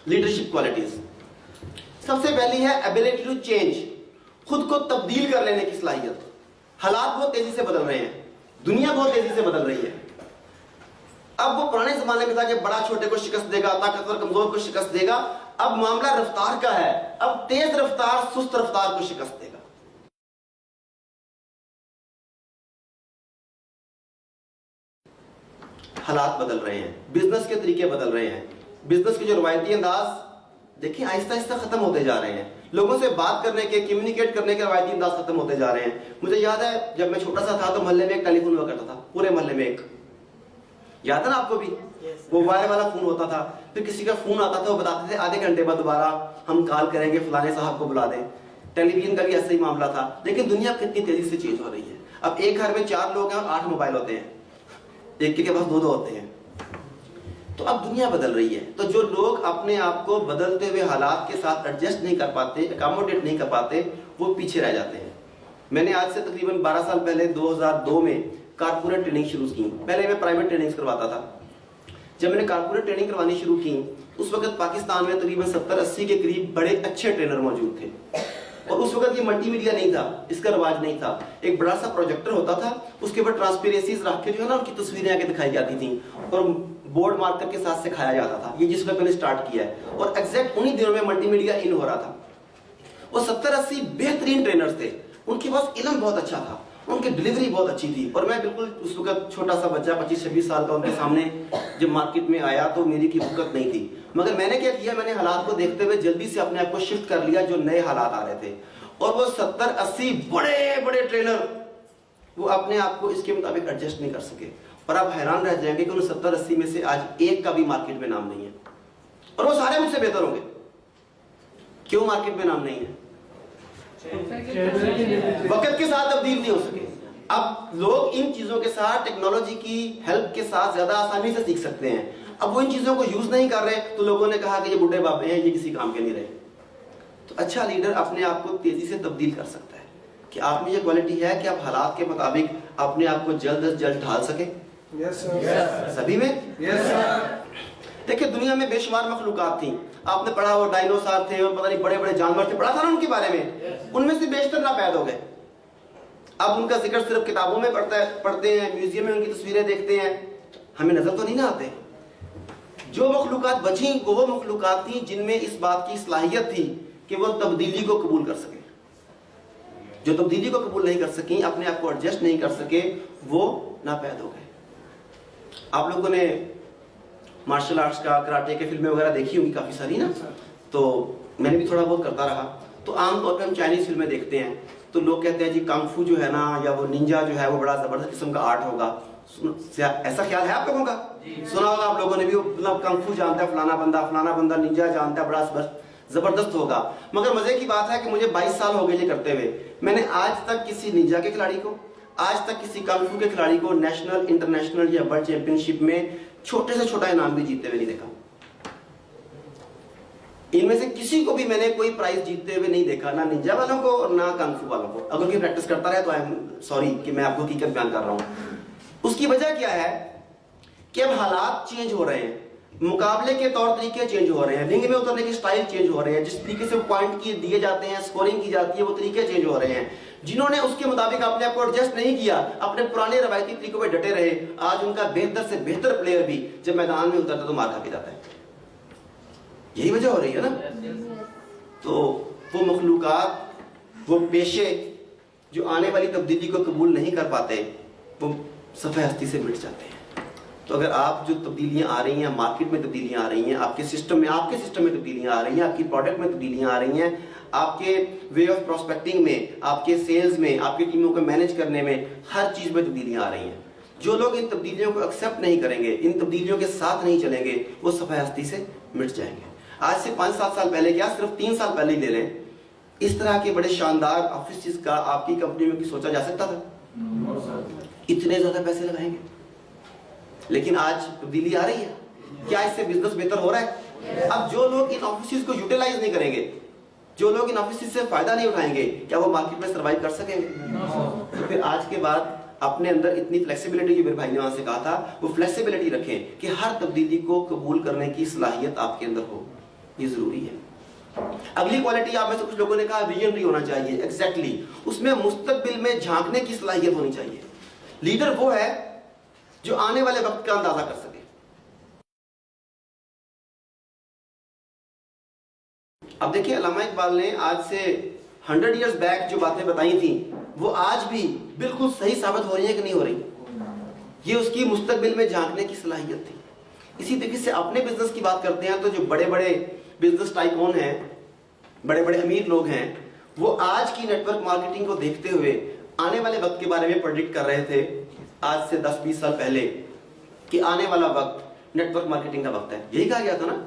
Leadership qualities. सबसे पहली है एबिलिटी टू चेंज, खुद को तब्दील कर लेने की सलाहियत। हालात बहुत तेजी से बदल रहे हैं, दुनिया बहुत तेजी से बदल रही है। अब वो पुराने जमाने में था कि बड़ा छोटे को शिकस्त देगा, ताकतवर कमजोर को शिकस्त देगा। अब मामला रफ्तार का है, अब तेज रफ्तार सुस्त रफ्तार को शिकस्त देगा। हालात बदल रहे हैं, बिजनेस के तरीके बदल रहे हैं, बिजनेस के जो रवायती अंदाज देखिए आहिस्ता आहिस्ता खत्म होते जा रहे हैं। लोगों से बात करने के, कम्युनिकेट करने के रवायती अंदाज खत्म होते जा रहे हैं। मुझे याद है जब मैं छोटा सा था तो मोहल्ले में एक टेलीफोन हुआ करता था, पूरे मोहल्ले में एक, याद है ना आपको भी? वो वायर वाला फोन होता था, फिर किसी का फोन आता था, वो बताते थे आधे घंटे बाद दोबारा हम कॉल करेंगे, फलाने साहब को बुला दें। टेलीविजन का भी ऐसा ही मामला था। लेकिन दुनिया कितनी तेजी से चेंज हो रही है। अब एक घर में 4 लोग हैं और 8 मोबाइल होते हैं, एक के पास 2 होते हैं। तो अब दुनिया बदल रही है। तो जो लोग अपने आप को बदलते हुए हालात के साथ एडजस्ट नहीं कर पाते, अकोमोडेट नहीं कर पाते, वो पीछे रह जाते हैं। मैंने आज से तकरीबन 12 साल पहले 2002 में कारपोरेट ट्रेनिंग शुरू की। पहले मैं प्राइवेट ट्रेनिंग करवाता था। जब मैंने कारपोरेट ट्रेनिंग करवानी शुरू की, उस वक्त पाकिस्तान में तकरीबन 70-80 के करीब बड़े अच्छे ट्रेनर मौजूद थे। और उस वक्त ये मल्टीमीडिया नहीं था, इसका रिवाज नहीं था। एक बड़ा सा प्रोजेक्टर होता था, उसके ऊपर ट्रांसपेरेंसीज रख के जो है ना उनकी तस्वीरें आके दिखाई जाती थी और बोर्ड मार्कर के साथ सिखाया जाता था। ये जिस वक्त मैंने स्टार्ट किया है, और एग्जैक्ट उन्हीं दिनों में मल्टीमीडिया इन हो रहा था। वो 70-80 बेहतरीन ट्रेनर्स थे, उनके पास इल्म बहुत अच्छा था, उनकी डिलीवरी बहुत अच्छी थी। और मैं बिल्कुल उस वक्त छोटा सा बच्चा 25-26 साल का उनके सामने जब मार्केट में आया तो मेरी की वक़्त नहीं थी। मगर मैंने क्या किया, मैंने हालात को देखते हुए जल्दी से अपने आप को शिफ्ट कर लिया जो नए हालात आ रहे थे। और वो 70-80 बड़े बड़े ट्रेनर वो अपने आप को इसके मुताबिक एडजस्ट नहीं कर सके। और आप हैरान रह जाएंगे कि उन 70-80 में से आज एक का भी मार्केट में नाम नहीं है, और वो सारे मुझसे बेहतर होंगे। क्यों मार्केट में नाम नहीं है? वक्त के साथ तब्दील नहीं हो सके। अब लोग इन चीजों के साथ टेक्नोलॉजी की हेल्प के साथ ज्यादा आसानी से सीख सकते हैं। अब वो इन चीजों को यूज नहीं कर रहे, तो लोगों ने कहा कि ये बुढ़े बाबे हैं, ये किसी काम के नहीं रहे। तो अच्छा लीडर अपने आप को तेजी से तब्दील कर सकता है कि आप में ये क्वालिटी है कि आप हालात के मुताबिक अपने आप को जल्द से जल्द ढाल सके। सभी में देखिए दुनिया में बेशुमार मखलूकात थी। आपने पढ़ा वो डायनासोर थे और पता नहीं बड़े बड़े जानवर थे, पढ़ा था ना उनके बारे में। उनमें से बेशतर नापैद हो गए। अब उनका जिक्र सिर्फ किताबों में पढ़ते हैं, म्यूजियम में उनकी तस्वीरें देखते हैं, हमें नजर तो नहीं ना आते। जो मखलूकात बची वो मखलूकात थी जिनमें इस बात की सलाहियत थी कि वो तब्दीली को कबूल कर सके। जो तब्दीली को कबूल नहीं कर सकी, अपने आप को एडजस्ट नहीं कर सके, वो नापैद हो गए। आप लोगों ने मार्शल आर्ट्स का, कराटे के फिल्में वगैरह देखी होंगी काफी सारी ना, तो मैंने भी थोड़ा बहुत करता रहा। तो आमतौर पर हम चाइनीज फिल्में देखते हैं तो लोग कहते हैं जी कंग फू जो है ना, या वो निंजा जो है वो बड़ा जबरदस्त किस्म का आर्ट होगा। ऐसा ख्याल है आप लोगों का? सुना होगा आप लोगों ने भी, मतलब कंग फू जानता है फलाना बंदा निंजा जानता है, बड़ा जबरदस्त होगा। मगर मजे की बात है कि मुझे 22 साल हो गए ये करते हुए, मैंने आज तक किसी निंजा के खिलाड़ी को, आज तक किसी कंग फू के खिलाड़ी को नेशनल, इंटरनेशनल या वर्ल्ड चैंपियनशिप में छोटे से छोटा इनाम भी जीतते हुए नहीं देखा। इनमें से किसी को भी मैंने कोई प्राइज जीतते हुए नहीं देखा, ना निंजा वालों को और ना कंग फू वालों को। अगर कोई प्रैक्टिस करता रहे तो आई एम सॉरी कि मैं आपको हकीकत बयान कर रहा हूं। उसकी वजह क्या है कि अब हालात चेंज हो रहे हैं, मुकाबले के तौर तरीके चेंज हो रहे हैं, रिंग में उतरने की स्टाइल चेंज हो रहे हैं, जिस तरीके से पॉइंट दिए जाते हैं, स्कोरिंग की जाती है, वो तरीके चेंज हो रहे हैं। जिन्होंने उसके मुताबिक अपने आप को एडजस्ट नहीं किया, अपने पुराने रवायती तरीकों पर डटे रहे, आज उनका बेहतर से बेहतर प्लेयर भी जब मैदान में उतरता तो मार खा के जाता है। यही वजह हो रही है ना। तो वो मखलूकात, वो पेशे जो आने वाली तब्दीली को कबूल नहीं कर पाते, वो सफ़े हस्ती से मिट जाते हैं। तो अगर आप जो तब्दीलियां आ रही हैं, मार्केट में तब्दीलियां आ रही हैं, आपके सिस्टम में तब्दीलियां आ रही हैं, आपकी प्रोडक्ट में तब्दीलियां आ रही हैं, आपके वे ऑफ प्रोस्पेक्टिंग में, आपके सेल्स में, आपकी टीमों को मैनेज करने में, हर चीज में तब्दीलियां आ रही हैं। जो लोग इन तब्दीलियों को एक्सेप्ट नहीं करेंगे, इन तब्दीलियों के साथ नहीं चलेंगे, वो सफ़े हस्ती से मिट जाएंगे। आज से 5-7 साल पहले, क्या सिर्फ 3 साल पहले ही ले लें, इस तरह के बड़े शानदार ऑफिस का आपकी कंपनी में सोचा जा सकता था? इतने ज्यादा पैसे लगाएंगे, लेकिन आज तब्दीली आ रही है। क्या इससे बिजनेस बेहतर हो रहा है? अब जो लोग इन ऑफिस को यूटिलाइज नहीं करेंगे, जो लोग इन ऑफिस से फायदा नहीं उठाएंगे, क्या वो मार्केट में सर्वाइव कर सकेंगे? तो फिर आज के बाद अपने अंदर इतनी फ्लेक्सिबिलिटी, जो मेरे भाई ने वहां से कहा था, वो फ्लेक्सिबिलिटी रखें कि हर तब्दीली को कबूल करने की सलाहियत आपके अंदर हो। یہ ضروری ہے. اگلی کوالٹی آپ میں سے کچھ لوگوں نے کہا ویژنری ہونا چاہیے. ایگزیکٹلی اس میں مستقبل میں جھانکنے کی صلاحیت ہونی چاہیے. لیڈر وہ ہے جو آنے والے وقت کا اندازہ کر سکے. اب دیکھیں علامہ اقبال نے آج سے 100 ایئرز بیک جو باتیں بتائی تھیں وہ آج بھی بالکل صحیح ثابت ہو رہی ہیں کہ نہیں ہو رہی. یہ اس کی مستقبل میں جھانکنے کی صلاحیت تھی. اسی طریقے سے اپنے بزنس کی بات کرتے ہیں تو جو بڑے بڑے بزنس ٹائکون ہیں, بڑے بڑے امیر لوگ ہیں, وہ آج کی نیٹ ورک مارکیٹنگ کو دیکھتے ہوئے آنے والے وقت کے بارے میں پریڈکٹ کر رہے تھے آج سے 10-20 سال پہلے کہ آنے والا وقت نیٹ ورک مارکیٹنگ کا وقت ہے. یہی کہا گیا تھا نا.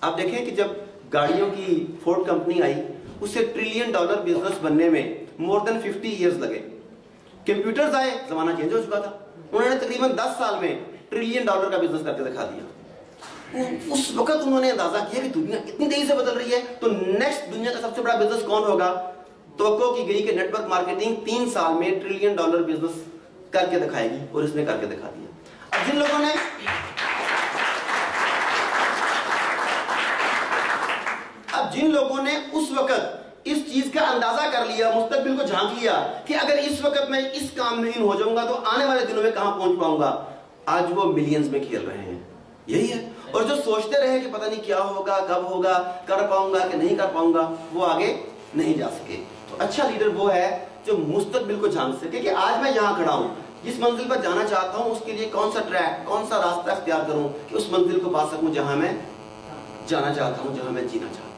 آپ دیکھیں کہ جب گاڑیوں کی فورڈ کمپنی آئی, اسے $1 ٹریلین بزنس بننے میں مور دین 50 ایئرز لگے. کمپیوٹرز آئے, زمانہ چینج ہو چکا تھا, انہوں نے تقریباً 10 سال میں $1 ٹریلین کا بزنس کر کے دکھا دیا. اس وقت انہوں نے اندازہ کیا کہ دنیا اتنی تیزی سے بدل رہی ہے تو نیکسٹ دنیا کا سب سے بڑا بزنس کون ہوگا. توقع کی گئی کہ نیٹ ورک مارکیٹنگ 3 سال میں $1 ٹریلین بزنس کر کے دکھائے گی, اور اس نے کر کے دکھا دیا. اب جن لوگوں نے اس وقت اس چیز کا اندازہ کر لیا, مستقبل کو جھانک لیا کہ اگر اس وقت میں اس کام میں ہو جاؤں گا تو آنے والے دنوں میں کہاں پہنچ پاؤں گا, آج وہ ملینز میں کھیل رہے ہیں. یہی ہے. اور جو سوچتے رہے کہ پتہ نہیں کیا ہوگا, کب ہوگا, کر پاؤں گا کہ نہیں کر پاؤں گا, وہ آگے نہیں جا سکے. تو اچھا لیڈر وہ ہے جو مستقبل کو جان سکے کہ آج میں یہاں کھڑا ہوں, جس منزل پر جانا چاہتا ہوں اس کے لیے کون سا ٹریک, کون سا راستہ اختیار کروں کہ اس منزل کو پا سکوں جہاں میں جانا چاہتا ہوں, جہاں میں جینا چاہتا ہوں.